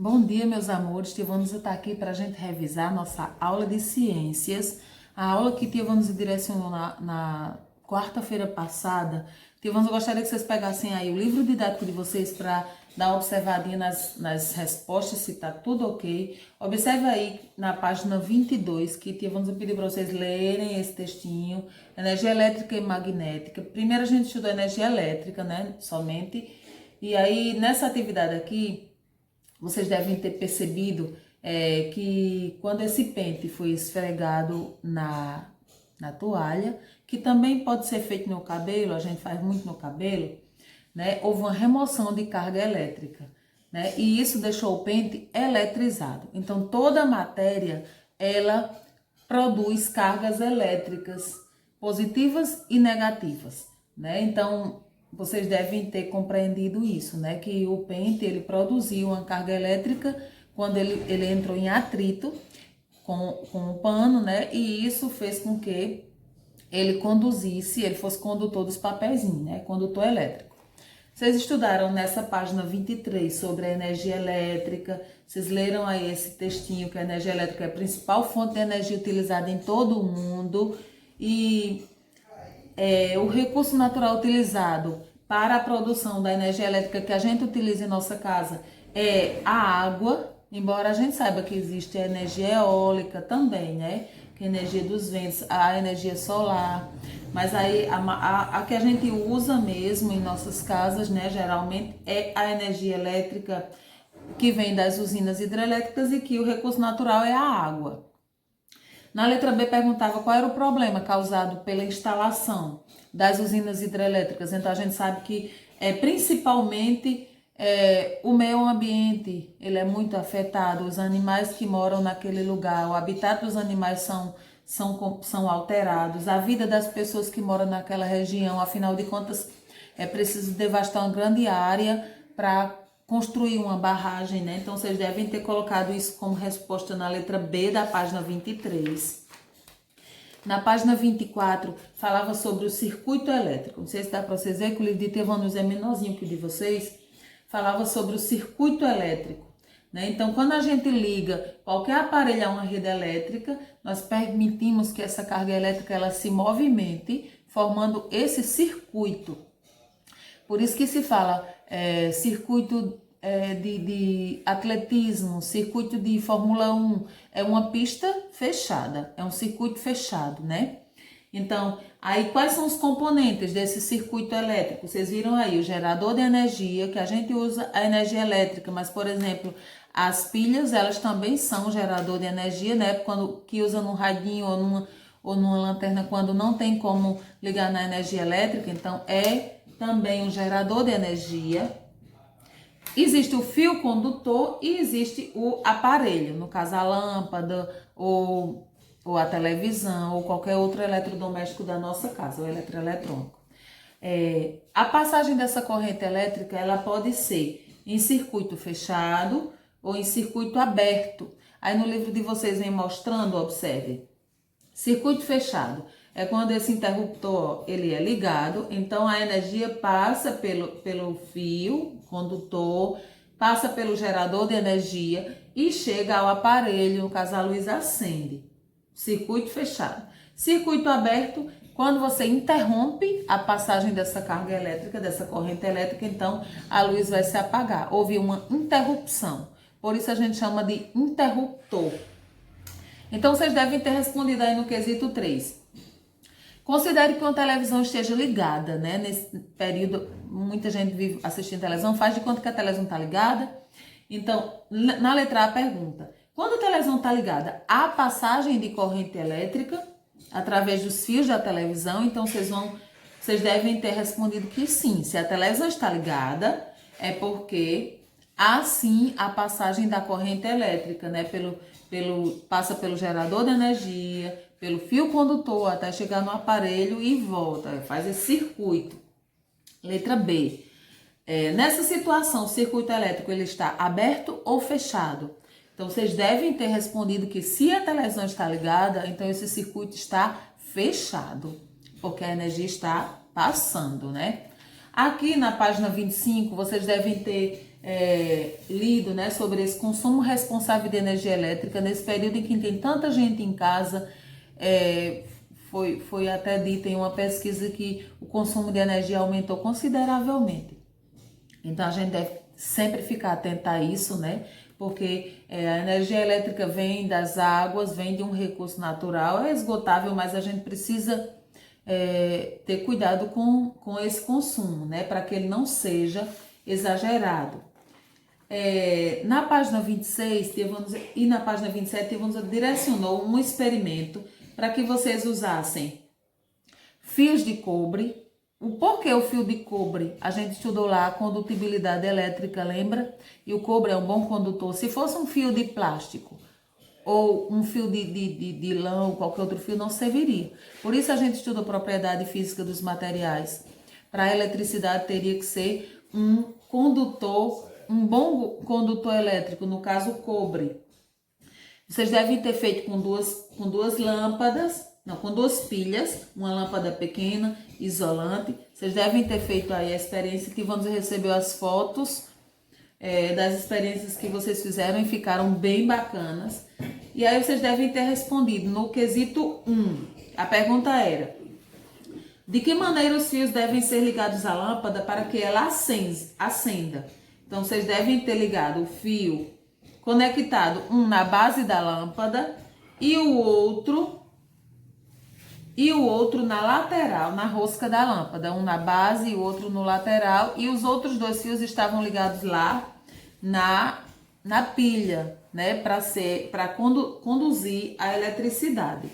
Bom dia, meus amores. Vamos estar aqui para a gente revisar nossa aula de ciências. A aula que Tivamos direcionou na quarta-feira passada. Eu gostaria que vocês pegassem aí o livro didático de vocês para dar uma observadinha nas respostas, se está tudo ok. Observe aí na página 22 que Tivamos pedir para vocês lerem esse textinho. Energia elétrica e magnética. Primeiro a gente estudou energia elétrica, né? Somente. E aí, nessa atividade aqui, vocês devem ter percebido que quando esse pente foi esfregado na toalha, que também pode ser feito no cabelo, a gente faz muito no cabelo, né? Houve uma remoção de carga elétrica, né? E isso deixou o pente eletrizado. Então, toda a matéria, ela produz cargas elétricas positivas e negativas, né? Então, vocês devem ter compreendido isso, né? Que o pente, ele produziu uma carga elétrica quando ele entrou em atrito com o pano, né? E isso fez com que ele fosse condutor dos papeizinhos, né? Condutor elétrico. Vocês estudaram nessa página 23 sobre a energia elétrica, vocês leram aí esse textinho que a energia elétrica é a principal fonte de energia utilizada em todo o mundo e o recurso natural utilizado para a produção da energia elétrica que a gente utiliza em nossa casa é a água, embora a gente saiba que existe a energia eólica também, né? Que é a energia dos ventos, a energia solar, mas aí a que a gente usa mesmo em nossas casas, né? Geralmente é a energia elétrica que vem das usinas hidrelétricas e que o recurso natural é a água. Na letra B perguntava qual era o problema causado pela instalação das usinas hidrelétricas. Então a gente sabe que principalmente o meio ambiente ele é muito afetado, os animais que moram naquele lugar, o habitat dos animais são alterados, a vida das pessoas que moram naquela região, afinal de contas é preciso devastar uma grande área para construir uma barragem, né? Então, vocês devem ter colocado isso como resposta na letra B da página 23. Na página 24, falava sobre o circuito elétrico. Não sei se dá para vocês verem que o livro de Tevanos é menorzinho que o de vocês. Falava sobre o circuito elétrico, né? Então, quando a gente liga qualquer aparelho a uma rede elétrica, nós permitimos que essa carga elétrica ela se movimente, formando esse circuito. Por isso que se fala circuito de atletismo, circuito de Fórmula 1, é uma pista fechada, é um circuito fechado, né? Então, aí quais são os componentes desse circuito elétrico? Vocês viram aí o gerador de energia, que a gente usa a energia elétrica, mas, por exemplo, as pilhas, elas também são gerador de energia, né? Que usa num radinho ou numa lanterna quando não tem como ligar na energia elétrica, então é também um gerador de energia. Existe o fio condutor e existe o aparelho, no caso a lâmpada ou a televisão ou qualquer outro eletrodoméstico da nossa casa, o eletroeletrônico. A passagem dessa corrente elétrica ela pode ser em circuito fechado ou em circuito aberto. Aí no livro de vocês vem mostrando, observe. Circuito fechado é quando esse interruptor ele é ligado, então a energia passa pelo fio condutor, passa pelo gerador de energia e chega ao aparelho, no caso a luz acende. Circuito fechado. Circuito aberto, quando você interrompe a passagem dessa carga elétrica, dessa corrente elétrica, então a luz vai se apagar. Houve uma interrupção. Por isso a gente chama de interruptor. Então, vocês devem ter respondido aí no quesito 3. Considere que uma televisão esteja ligada, né? Nesse período, muita gente vive assistindo televisão, faz de conta que a televisão está ligada. Então, na letra A pergunta, quando a televisão está ligada, há passagem de corrente elétrica através dos fios da televisão? Então, vocês devem ter respondido que sim. Se a televisão está ligada, é porque há sim a passagem da corrente elétrica, né? Passa pelo gerador de energia, pelo fio condutor até chegar no aparelho e volta, faz esse circuito. Letra B. Nessa situação, o circuito elétrico ele está aberto ou fechado? Então, vocês devem ter respondido que se a televisão está ligada, então esse circuito está fechado, porque a energia está passando, né? Aqui na página 25, vocês devem ter lido, né, sobre esse consumo responsável de energia elétrica nesse período em que tem tanta gente em casa. Foi até dito em uma pesquisa que o consumo de energia aumentou consideravelmente. Então a gente deve sempre ficar atento a isso, né? Porque a energia elétrica vem das águas, vem de um recurso natural, é esgotável, mas a gente precisa ter cuidado com esse consumo, né? Para que ele não seja exagerado. Na página 26 e na página 27, Tivans direcionou um experimento para que vocês usassem fios de cobre. O porquê o fio de cobre? A gente estudou lá a condutibilidade elétrica, lembra? E o cobre é um bom condutor. Se fosse um fio de plástico ou um fio de lã ou qualquer outro fio, não serviria. Por isso a gente estuda a propriedade física dos materiais. Para a eletricidade teria que ser um condutor, um bom condutor elétrico, no caso o cobre. Vocês devem ter feito com duas lâmpadas, não, com duas pilhas, uma lâmpada pequena, isolante. Vocês devem ter feito aí a experiência que vamos receber as fotos das experiências que vocês fizeram e ficaram bem bacanas. E aí vocês devem ter respondido no quesito 1. A pergunta era: de que maneira os fios devem ser ligados à lâmpada para que ela acenda? Então vocês devem ter ligado o fio conectado, um na base da lâmpada e o outro na lateral, na rosca da lâmpada, um na base e o outro no lateral, e os outros dois fios estavam ligados lá na pilha, né, para conduzir a eletricidade.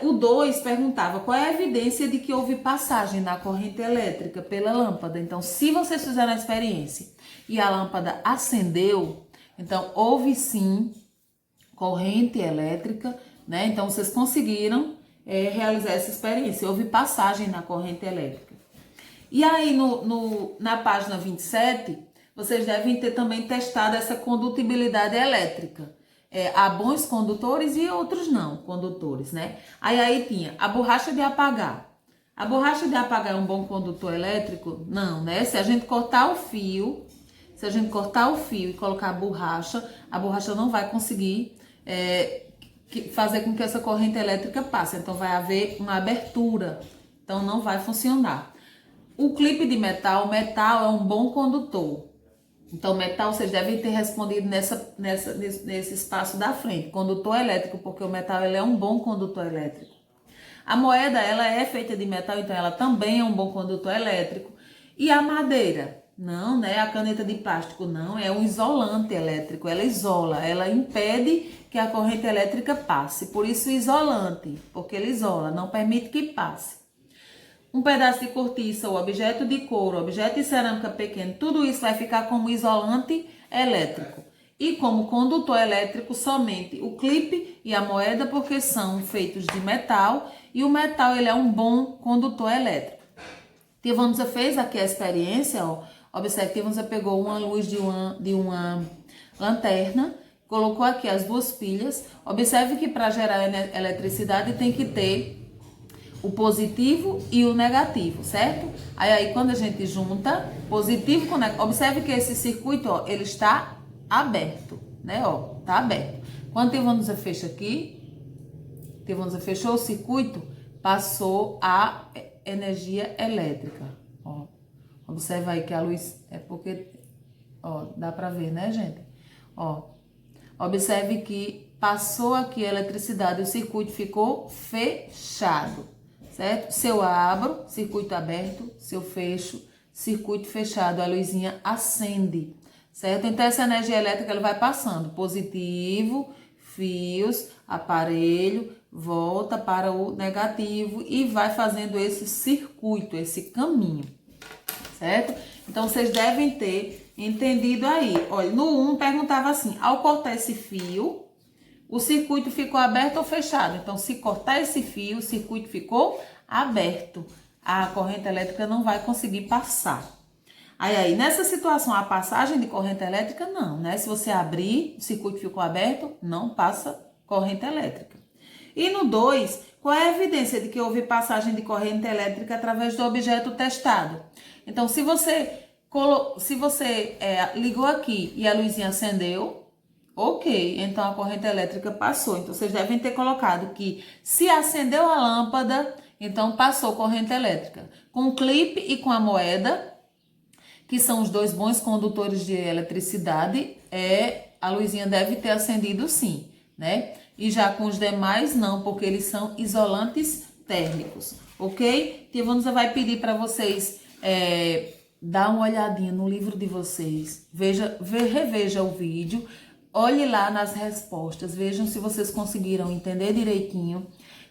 O 2 perguntava qual é a evidência de que houve passagem na corrente elétrica pela lâmpada. Então, se vocês fizeram a experiência e a lâmpada acendeu, então houve sim corrente elétrica, né? Então vocês conseguiram realizar essa experiência, houve passagem na corrente elétrica. E aí na página 27, vocês devem ter também testado essa condutibilidade elétrica. Há bons condutores e outros não condutores, né? Aí tinha a borracha de apagar. A borracha de apagar é um bom condutor elétrico? Não, né? Se a gente cortar o fio e colocar a borracha não vai conseguir fazer com que essa corrente elétrica passe. Então vai haver uma abertura, então não vai funcionar. O clipe de metal é um bom condutor. Então metal vocês devem ter respondido nesse espaço da frente, condutor elétrico, porque o metal ele é um bom condutor elétrico. A moeda ela é feita de metal, então ela também é um bom condutor elétrico. E a madeira? Não, né? A caneta de plástico não, é um isolante elétrico, ela isola, ela impede que a corrente elétrica passe, por isso isolante, porque ele isola, não permite que passe. Um pedaço de cortiça, ou objeto de couro, objeto de cerâmica pequeno, tudo isso vai ficar como isolante elétrico. E como condutor elétrico somente o clipe e a moeda, porque são feitos de metal, e o metal ele é um bom condutor elétrico. Tivans fez aqui a experiência, ó. Observe que Tivans pegou uma luz de uma lanterna, colocou aqui as duas pilhas. Observe que para gerar eletricidade tem que ter o positivo e o negativo, certo? Aí quando a gente junta positivo com negativo, observe que esse circuito, ó, ele está aberto, né? Ó, tá aberto. Quando Tivans fecha aqui, Tivans fechou o circuito, passou a energia elétrica, ó. Observa aí que a luz é porque, ó, dá pra ver, né, gente? Ó, observe que passou aqui a eletricidade, o circuito ficou fechado, certo? Se eu abro, circuito aberto, se eu fecho, circuito fechado, a luzinha acende, certo? Então essa energia elétrica ela vai passando, positivo, fios, aparelho, volta para o negativo e vai fazendo esse circuito, esse caminho, certo? Então vocês devem ter entendido aí. Olha, no 1 perguntava assim: ao cortar esse fio, o circuito ficou aberto ou fechado? Então, se cortar esse fio, o circuito ficou aberto. A corrente elétrica não vai conseguir passar. Aí, nessa situação, a passagem de corrente elétrica, não, né? Se você abrir, o circuito ficou aberto, não passa corrente elétrica. E no 2, qual é a evidência de que houve passagem de corrente elétrica através do objeto testado? Então, se você Se você ligou aqui e a luzinha acendeu, ok, então a corrente elétrica passou. Então vocês devem ter colocado que se acendeu a lâmpada, então passou corrente elétrica. Com o clipe e com a moeda, que são os dois bons condutores de eletricidade, a luzinha deve ter acendido sim, né? E já com os demais não, porque eles são isolantes térmicos, ok? Tia Vanusa vai pedir para vocês dar uma olhadinha no livro de vocês, reveja o vídeo, olhe lá nas respostas, vejam se vocês conseguiram entender direitinho.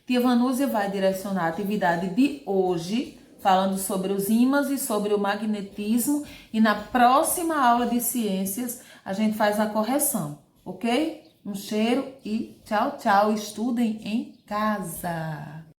Tia Vanusa vai direcionar a atividade de hoje, falando sobre os ímãs e sobre o magnetismo, e na próxima aula de ciências a gente faz a correção, ok? Um cheiro e tchau, tchau. Estudem em casa.